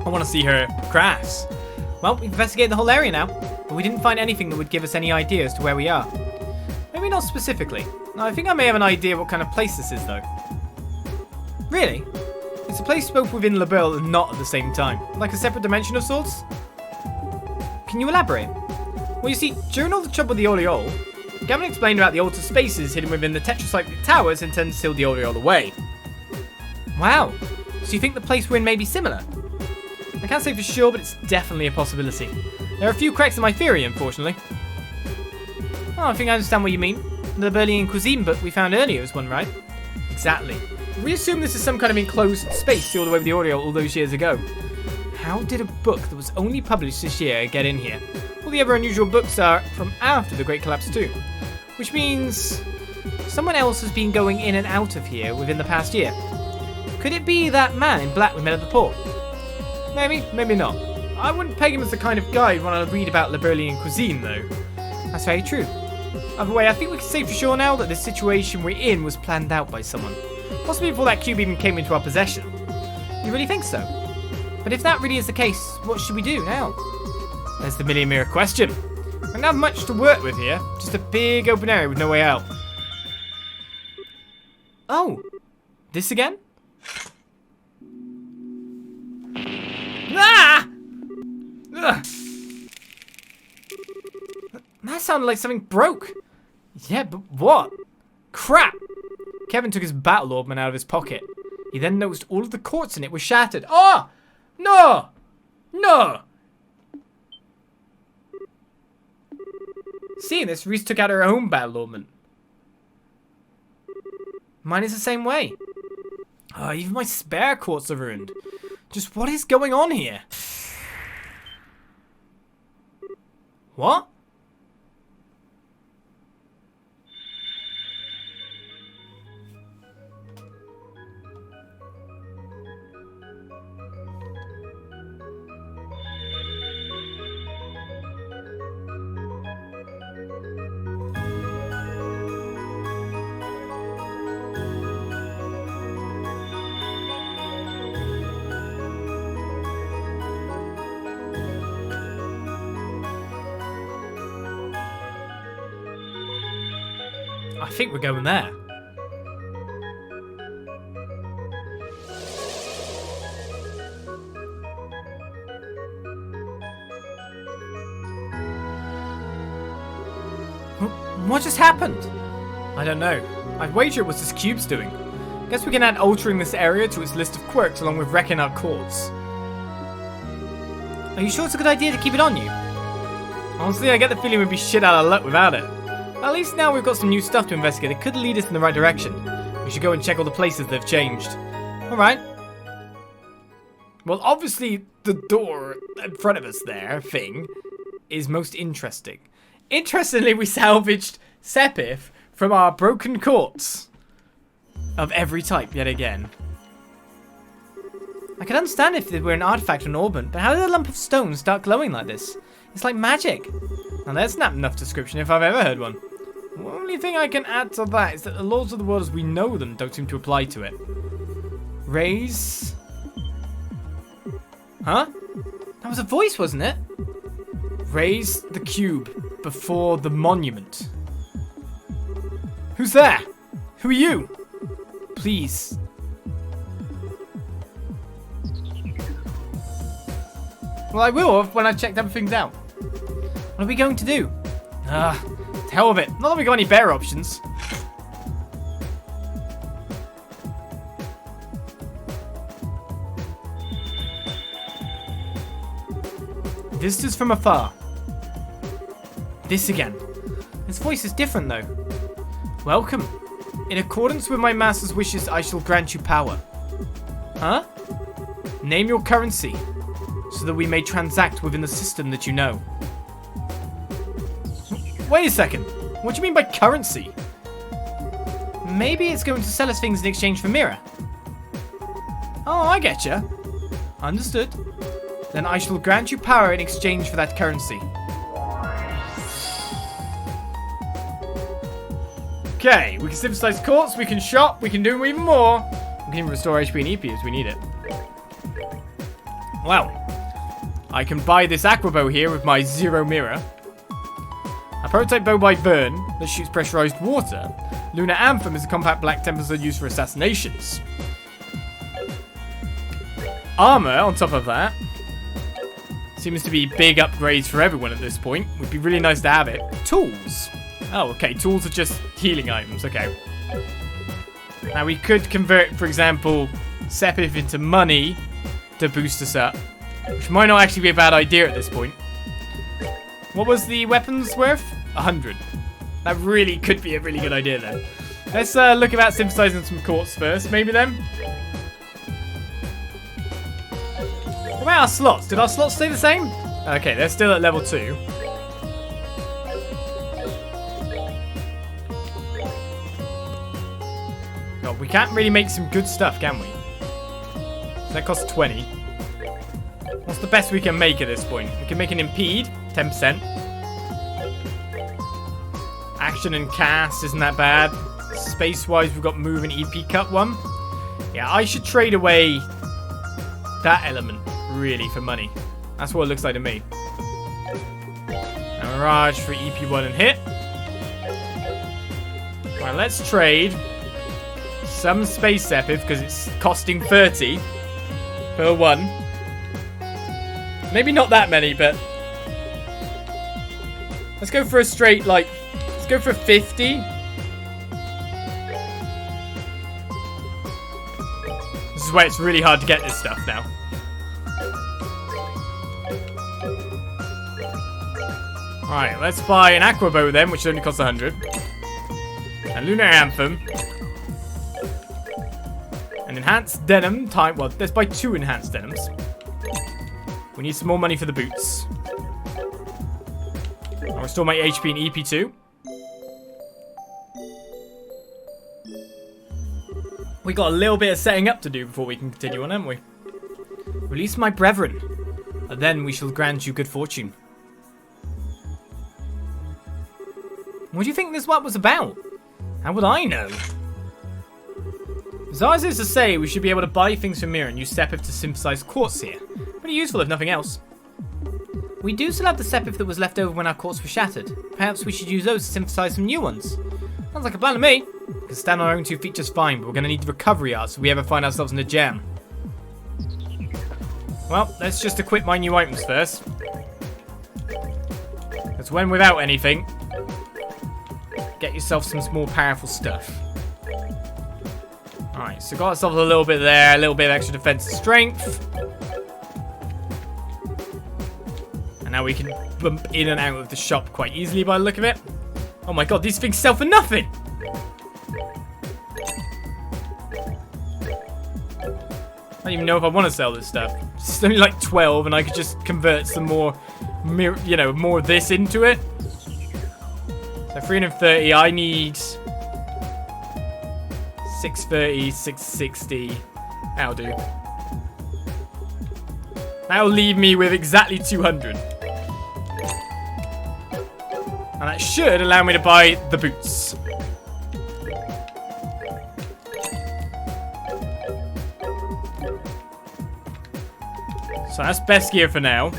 I want to see her crash. Well, we've investigated the whole area now, but we didn't find anything that would give us any idea as to where we are. Maybe not specifically. I think I may have an idea what kind of place this is, though. Really? It's a place both within Liberl and not at the same time. Like a separate dimension of sorts? Can you elaborate? Well, you see, during all the trouble with the Aureole, Gavin explained about the altered spaces hidden within the tetracyclic towers intended to seal the Aureole away. Wow. So you think the place we're in may be similar? I can't say for sure, but it's definitely a possibility. There are a few cracks in my theory, unfortunately. Oh, I think I understand what you mean. The Liberlian cuisine book we found earlier is one, right? Exactly. We assume this is some kind of enclosed space sealed away with the audio all those years ago. How did a book that was only published this year get in here? All the other unusual books are from after the Great Collapse too. Which means someone else has been going in and out of here within the past year. Could it be that man in black we met at the port? Maybe, maybe not. I wouldn't peg him as the kind of guy who'd want to read about Liberalian cuisine though. That's very true. Either way, I think we can say for sure now that the situation we're in was planned out by someone. Possibly before that cube even came into our possession. You really think so? But if that really is the case, what should we do now? There's the million mirror question. We don't have much to work with here. Just a big open area with no way out. Oh! This again? Ah! Ugh. That sounded like something broke. Yeah, but what? Crap! Kevin took his battle ornament out of his pocket. He then noticed all of the quartz in it were shattered. Oh! No! No! Seeing this, Ries took out her own battle ornament. Mine is the same way. Oh, even my spare quartz are ruined. Just what is going on here? What? I think we're going there. What just happened? I don't know. I'd wager it was this cube's doing. Guess we can add altering this area to its list of quirks along with wrecking our quartz. Are you sure it's a good idea to keep it on you? Honestly, I get the feeling we'd be shit out of luck without it. At least now we've got some new stuff to investigate that could lead us in the right direction. We should go and check all the places that have changed. Alright. Well, obviously, the door in front of us there, thing, is most interesting. Interestingly, we salvaged Sepith from our broken quartz. Of every type, yet again. I can understand if it were an artifact or an ornament, but how did a lump of stone start glowing like this? It's like magic. Now that's not enough description if I've ever heard one. The only thing I can add to that is that the laws of the world as we know them don't seem to apply to it. Raise... Huh? That was a voice, wasn't it? Raise the cube before the monument. Who's there? Who are you? Please. Well, I will have when I've checked everything out. What are we going to do? To hell with it. Not that we got any better options. Visitors from afar. This again. His voice is different though. Welcome. In accordance with my master's wishes, I shall grant you power. Huh? Name your currency, so that we may transact within the system that you know. Wait a second. What do you mean by currency? Maybe it's going to sell us things in exchange for mirror. Oh, I getcha. Understood. Then I shall grant you power in exchange for that currency. Okay, we can synthesize quartz, we can shop, we can do even more. We can even restore HP and EP if we need it. Well, I can buy this aqua bow here with my 0 mirror. A prototype bow by Vern that shoots pressurized water. Lunar Anthem is a compact black tempest used for assassinations. Armor on top of that. Seems to be big upgrades for everyone at this point. Would be really nice to have it. Tools. Oh, okay. Tools are just healing items. Okay. Now we could convert, for example, Sepith into money to boost us up. Which might not actually be a bad idea at this point. What was the weapons worth? 100. That really could be a really good idea then. Let's look about synthesizing some quartz first, maybe then. What about our slots? Did our slots stay the same? Okay, they're still at level 2. God, we can't really make some good stuff, can we? That costs 20. What's the best we can make at this point? We can make an impede, 10%. Action and cast isn't that bad. Space-wise, we've got move and EP cut 1. Yeah, I should trade away that element, really, for money. That's what it looks like to me. And Mirage for EP1 and hit. Right, let's trade some Space Epith, because it's costing 30 per 1. Maybe not that many, but let's go for a straight, like, let's go for 50. This is where it's really hard to get this stuff now. Alright, let's buy an Aqua Bow then, which only costs 100. A Lunar Anthem. An Enhanced Denim type. Well, let's buy 2 Enhanced Denims. We need some more money for the boots. I'll restore my HP and EP2. We got a little bit of setting up to do before we can continue on, haven't we? Release my brethren, and then we shall grant you good fortune. What do you think this what was about? How would I know? As ours is to say, we should be able to buy things from here and use Sepith to synthesize quartz here. Pretty useful if nothing else. We do still have the Sepith that was left over when our quartz were shattered. Perhaps we should use those to synthesize some new ones. Sounds like a plan to me. We can stand on our own 2 feet just fine, but we're going to need the recovery art if we ever find ourselves in a jam. Well, let's just equip my new items first. Because when without anything, get yourself some more powerful stuff. Alright, so got ourselves a little bit there, a little bit of extra defense and strength. And now we can bump in and out of the shop quite easily by the look of it. Oh my god, these things sell for nothing! I don't even know if I want to sell this stuff. It's only like 12 and I could just convert some more, more of this into it. So 330, I need 630, 660. That'll do. That'll leave me with exactly 200. And that should allow me to buy the boots. So that's best gear for now.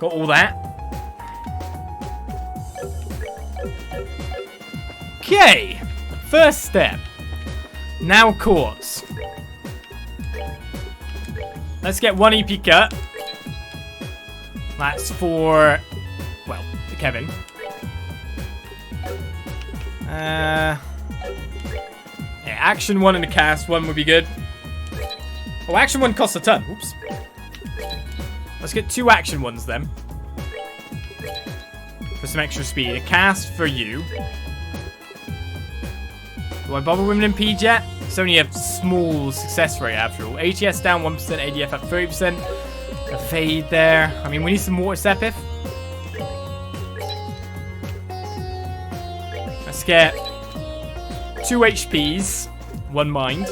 Got all that. Okay. First step. Now quartz. Let's get 1 EP cut. That's for, well, Kevin. Yeah, action 1 and a cast 1 would be good. Oh, action 1 costs a ton. Oops. Let's get 2 action 1s then. For some extra speed. A cast for you. Do I bother with an impede yet? It's only a small success rate after all. ATS down 1%, ADF up 30%. A fade there. I mean, we need some more Sepith. Let's get 2 HPs, 1 mind.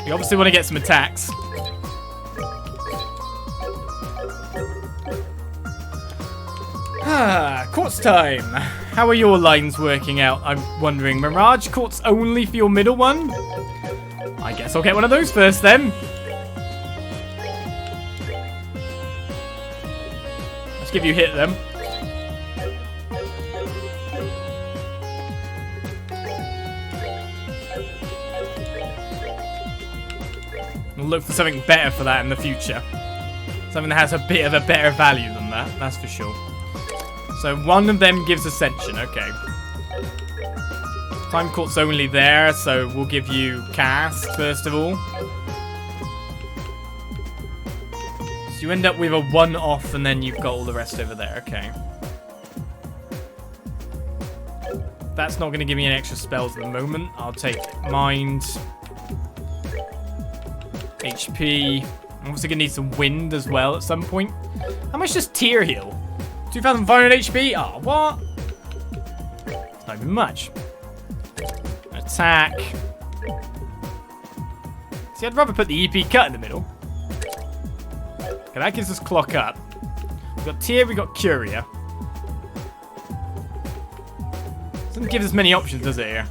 We obviously want to get some attacks. Quartz time. How are your lines working out? I'm wondering. Mirage, quartz only for your middle one? I guess I'll get one of those first then. Let's give you hit them. We'll look for something better for that in the future. Something that has a bit of a better value than that, that's for sure. So one of them gives Ascension, okay. Time Court's only there, so we'll give you Cast first of all. So you end up with a 1 off and then you've got all the rest over there. Okay. That's not going to give me any extra spells at the moment. I'll take Mind, HP. I'm obviously going to need some Wind as well at some point. How much does Tear heal? 2,500 HP? Oh, what? It's not even much. Attack. See, I'd rather put the EP cut in the middle. Okay, that gives us Clock Up. We've got Tear, we've got Curia. Doesn't give us many options, does it, here?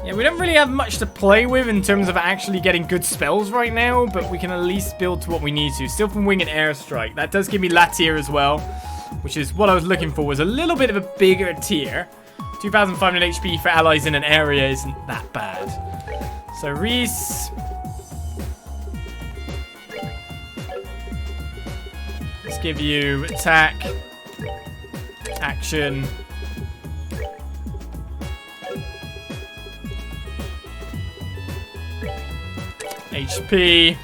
Yeah, we don't really have much to play with in terms of actually getting good spells right now, but we can at least build to what we need to. Sylvan Wing and Airstrike. That does give me Latier as well, which is what I was looking for, was a little bit of a bigger tier. 2,500 HP for allies in an area isn't that bad. So Ries. Let's give you attack, action, HP.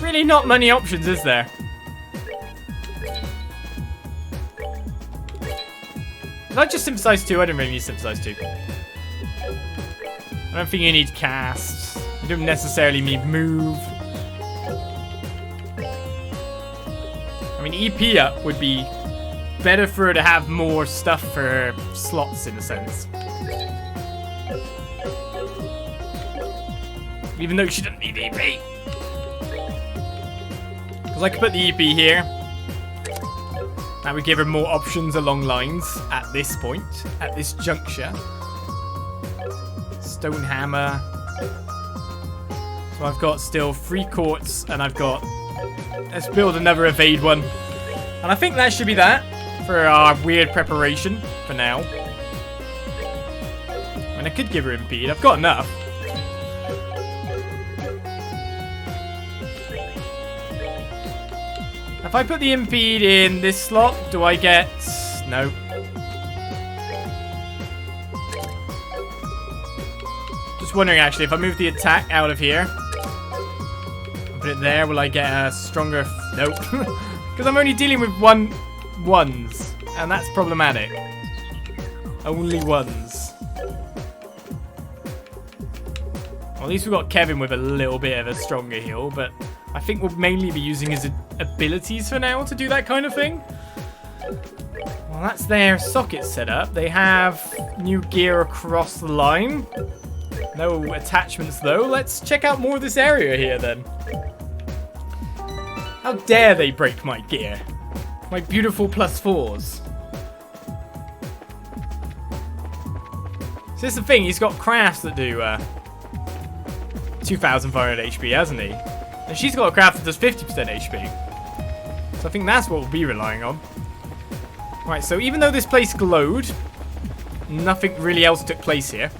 Really not many options, is there? Did I just synthesize 2? I don't really need synthesize 2. I don't think you need cast. You don't necessarily need move. I mean, EP up would be better for her to have more stuff for her slots, in a sense. Even though she doesn't need EP. Because I could put the EP here. That would give her more options along lines at this point, at this juncture. Stone Hammer. So I've got still 3 courts, and I've got... Let's build another evade one. And I think that should be that for our weird preparation for now. I mean, I could give her impede. I've got enough. If I put the impede in this slot, do I get... No. Just wondering, actually, if I move the attack out of here and put it there, will I get a stronger... Nope. Because I'm only dealing with ones, and that's problematic. Only ones. Well, at least we've got Kevin with a little bit of a stronger heal, but I think we'll mainly be using his abilities for now to do that kind of thing. Well, that's their socket setup. They have new gear across the line. No attachments, though. Let's check out more of this area here, then. How dare they break my gear? My beautiful +4s. So this is the thing, he's got crafts that do 2,500 HP, hasn't he? And she's got a craft that does 50% HP. So I think that's what we'll be relying on. Right, so even though this place glowed, nothing really else took place here.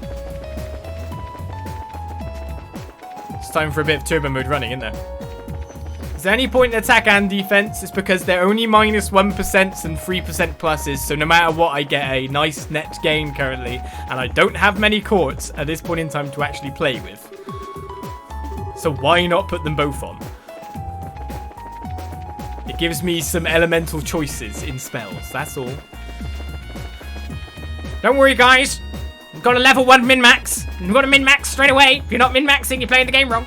It's time for a bit of turbo mode running, isn't there? Is there any point in attack and defense? It's because they're only -1% and 3% pluses, so no matter what, I get a nice net gain currently, and I don't have many courts at this point in time to actually play with. So why not put them both on? It gives me some elemental choices in spells, that's all. Don't worry, guys. We've got a level 1 min-max. We've got a min-max straight away. If you're not min-maxing, you're playing the game wrong.